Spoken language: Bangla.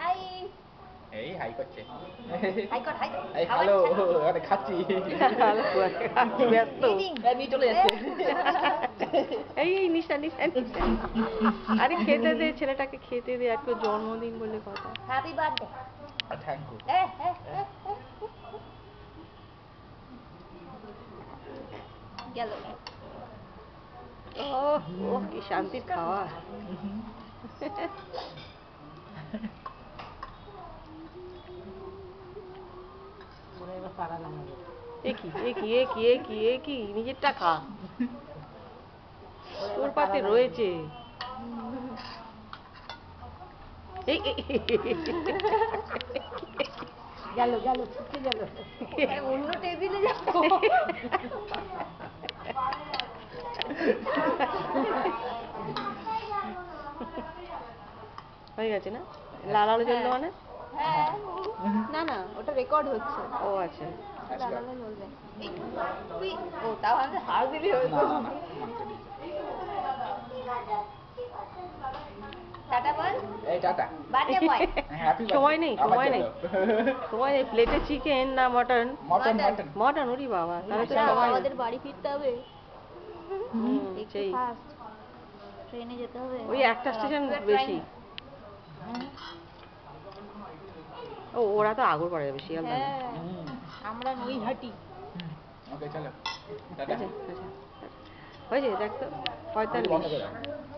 হাই এই হাই করছে হাই কর হাই এই হ্যালো আরে খাচ্ছি ব্যস্ত নিয়ে চলে যাচ্ছে এই এই নিশা নিশা নিশা আরে খেতে দে ছেলেটাকে খেতে দে আজকে ওর জন্মদিন বলে কথা হ্যাপি বার্থডে থ্যাংক ইউ গেল ও ও কি শান্তির খাওয়া এ কি নিজেরটা খা তোর পাতে রয়েছে এই গেল গেল ছুটে গেল অন্য টেবিলে যাবো হয়ে গেছে না লাল আলো জ্বললো মানে হ্যাঁ না না ওটা রেকর্ড হচ্ছে ও আচ্ছা লালালে জ্বলবে তুই ও তাও আমি হার দিবি হয়তো টাটা বল এই টাটা বার্থডে বয় হ্যাপি সময় নেই প্লেটে চিকেন না মটন মটন মটন মটন ওরি বাবা তাহলে তো সময় আমাদের বাড়ি ফিরতে হবে সেই ফাস্ট ট্রেনে যেতে হবে ওই একটা স্টেশন বেশি ও ওরা তো আগরপাড়া যাবে শিয়ালদা না। আমরা নৈহাটি ওকে চলো টাটা আচ্ছা হয়েছে দেখ তো 45